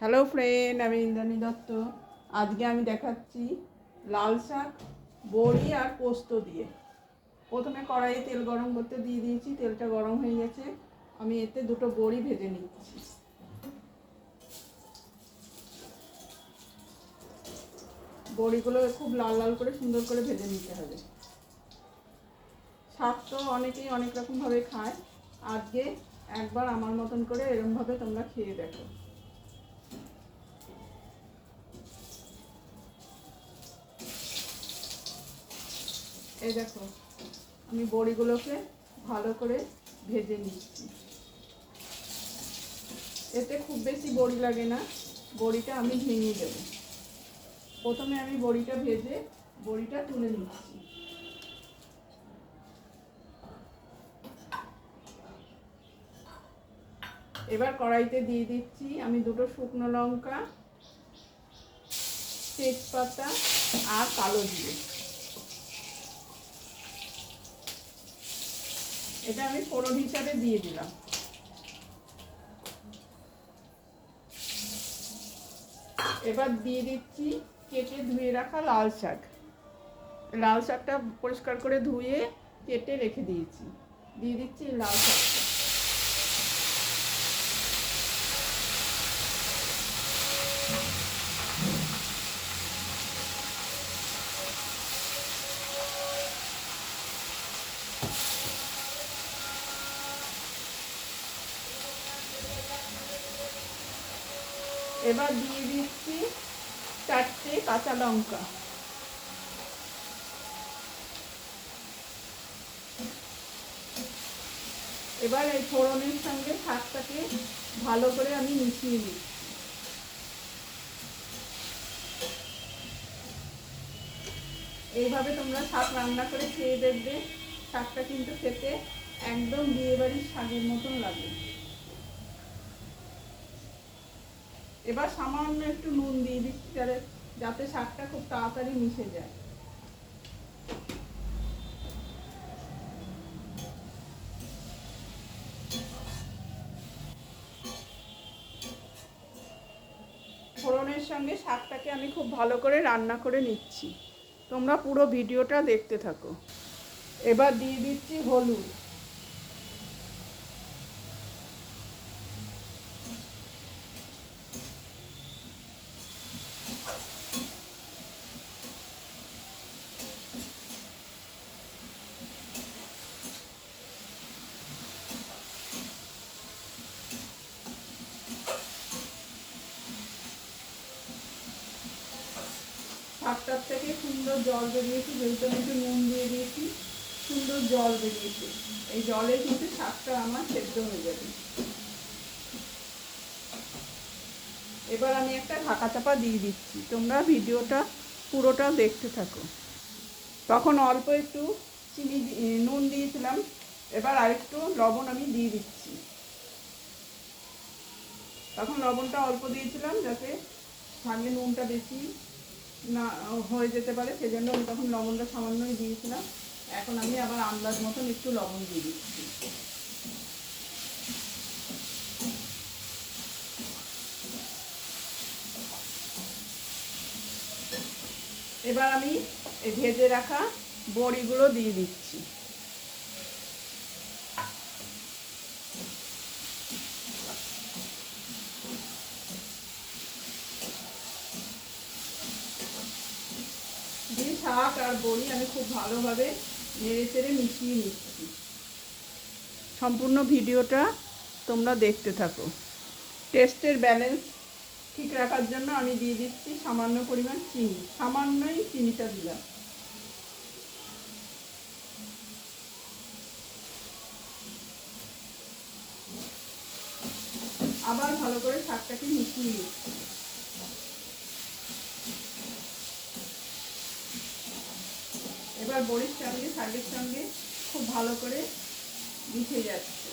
Hello friend, আমি ইন্দ্রাণী দত্ত। আজকে আমি দেখাচ্ছি লাল শাক বড়ি আর পোস্ত দিয়ে। প্রথমে কড়াইয়ে তেল গরম করতে দিয়ে দিয়েছি, তেলটা গরম হয়ে গেছে। আমি এতে দুটো বড়ি ভেজে নিচ্ছি। বড়িগুলো খুব লাল লাল করে সুন্দর করে ভেজে নিতে হবে। শাক তো অনেকেই অনেক রকমভাবে খায়, আজকে একবার আমার মতন করে এরকমভাবে তোমরা খেয়ে দেখো। এই দেখো, আমি বড়িগুলোকে ভালো করে ভেজে নিচ্ছি। এতে খুব বেশি বড়ি লাগে না, বড়িটা আমি ভেঙে দেবো। প্রথমে আমি বড়িটা ভেজে বড়িটা তুলে নিচ্ছি। এবার কড়াইতে দিয়ে দিচ্ছি আমি দুটো শুকনো লঙ্কা, তেজপাতা আর কালো জিরে। এটা আমি ফোড়ন হিসাবে দিয়ে দিলাম। এবার দিয়ে দিচ্ছি কেটে ধুয়ে রাখা লাল শাক। লাল শাকটা পরিষ্কার করে ধুয়ে কেটে রেখে দিয়েছি, দিয়ে দিচ্ছি লাল শাকটা। এবার দিয়ে দিচ্ছি 4টে কাঁচা লঙ্কা। এবার এই ফোড়নের সঙ্গে শাকটাকে ভালো করে আমি মিশিয়ে দিচ্ছি। এইভাবে তোমরা শাক রান্না করে খেয়ে দেখবে, শাকটা কিন্তু খেতে একদম বিয়েবাড়ির শাকের মতন লাগে। এবার সামান্য একটু নুন দিয়ে দিচ্ছি যাতে শাকটা খুব তাড়াতাড়ি মিশে যায়। ফোড়নের সঙ্গে শাকটাকে আমি খুব ভালো করে রান্না করে নিচ্ছি। তোমরা পুরো ভিডিওটা দেখতে থাকো। এবার দিয়ে দিচ্ছি হলুদ। শাকটার থেকে সুন্দর জল বেরিয়েছে, যেহেতু আমি একটু নুন দিয়ে দিয়েছি, সুন্দর জল বেরিয়েছে। এই জলে কিন্তু শাকটা আমার সেদ্ধ হয়ে যাবে। এবার আমি একটা ঢাকা চাপা দিয়ে দিচ্ছি, তোমরা ভিডিওটা পুরোটা দেখতে থাকো। তখন অল্প একটু নুন দিয়েছিলাম, এবার আরেকটু লবণ আমি দিয়ে দিচ্ছি। তখন লবণটা অল্প দিয়েছিলাম যাতে ভাঙলে নুনটা বেশি না হয়ে যেতে পারে, সেজন্য আমি তখন লবণটা সামান্যই দিয়েছিলাম। এখন আমি আবার আন্দাজ মতন একটু লবণ দিয়ে দিচ্ছি। এবার আমি এই ভেজে রাখা বড়িগুলো দিয়ে দিচ্ছি। দিয়ে শাক আর বড়ি আমি খুব ভালোভাবে নেড়ে চেড়ে মিশিয়ে নিচ্ছি। সম্পূর্ণ ভিডিওটা তোমরা দেখতে থাকো। টেস্টের ব্যালেন্স ঠিক রাখার জন্য আমি দিয়ে দিচ্ছি সামান্য পরিমাণ চিনি, সামান্যই চিনিটা দিলাম। আবার ভালো করে শাকটাকে মিশিয়ে নিচ্ছি। এবার বড়ির সঙ্গে শাকের সঙ্গে খুব ভালো করে মিশে যাচ্ছে।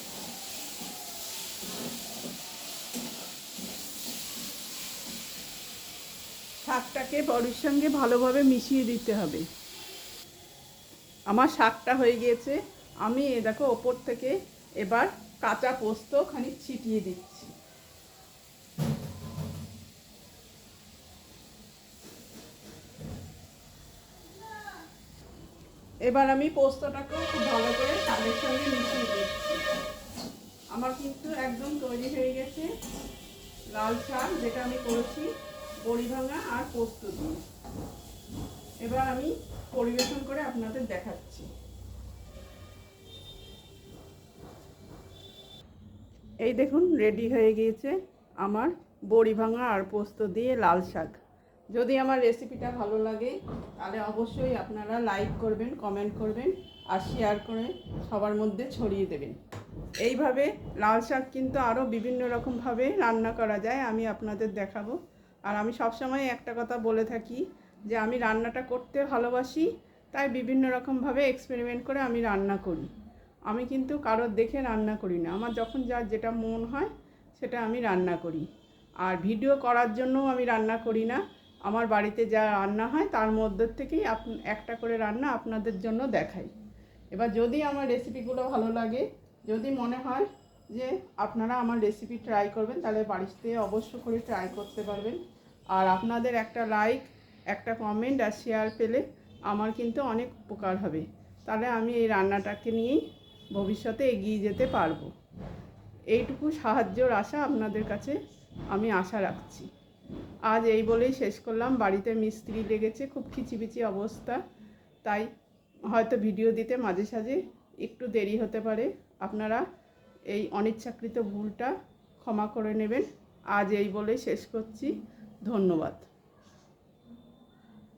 শাকটাকে বড়ির সঙ্গে ভালোভাবে মিশিয়ে দিতে হবে। আমার শাকটা হয়ে গিয়েছে, আমি দেখো ওপর থেকে এবার কাঁচা পোস্ত খানিক ছিটিয়ে দিচ্ছি। এবার আমি পোস্তটাকেও খুব ভালো করে শাকের সঙ্গে মিশিয়ে দিচ্ছি। আমার কিন্তু একদম তৈরি হয়ে গেছে লাল শাক, যেটা আমি করেছি বড়ি ভাঙা আর পোস্ত দিয়ে। এবার আমি পরিবেশন করে আপনাদের দেখাচ্ছি। এই দেখুন রেডি হয়ে গিয়েছে আমার বড়ি ভাঙা আর পোস্ত দিয়ে লাল শাক। যদি আমার রেসিপিটা ভালো লাগে তাহলে অবশ্যই আপনারা লাইক করবেন, কমেন্ট করবেন আর শেয়ার করে সবার মধ্যে ছড়িয়ে দেবেন। এইভাবে লাল শাক কিন্তু আরও বিভিন্ন রকমভাবে রান্না করা যায়, আমি আপনাদের দেখাবো। আর আমি সবসময় একটা কথা বলে থাকি যে আমি রান্নাটা করতে ভালোবাসি, তাই বিভিন্ন রকমভাবে এক্সপেরিমেন্ট করে আমি রান্না করি। আমি কিন্তু কারোর দেখে রান্না করি না, আমার যখন যার যেটা মন হয় সেটা আমি রান্না করি। আর ভিডিও করার জন্যও আমি রান্না করি না, আমার বাড়িতে যা রান্না হয় তার মধ্যে থেকেই একটা করে রান্না আপনাদের জন্য দেখাই। এবার যদি আমার রেসিপিগুলো ভালো লাগে, যদি মনে হয় যে আপনারা আমার রেসিপি ট্রাই করবেন, তাহলে বাড়িতে অবশ্য করে ট্রাই করতে পারবেন। আর আপনাদের একটা লাইক, একটা কমেন্ট আর শেয়ার পেলে আমার কিন্তু অনেক উপকার হবে, তাহলে আমি এই রান্নাটাকে নিয়েই ভবিষ্যতে এগিয়ে যেতে পারবো। এইটুকু সাহায্যর আশা আপনাদের কাছে আমি আশা রাখছি। আজ এই বলেই শেষ করলাম। বাড়িতে মিস্ত্রি লেগেছে, খুব খিচিবিচি অবস্থা, তাই হয়তো ভিডিও দিতে মাঝে সাঝে একটু দেরি হতে পারে। আপনারা এই অনিচ্ছাকৃত ভুলটা ক্ষমা করে নেবেন। আজ এই বলেই শেষ করছি। ধন্যবাদ।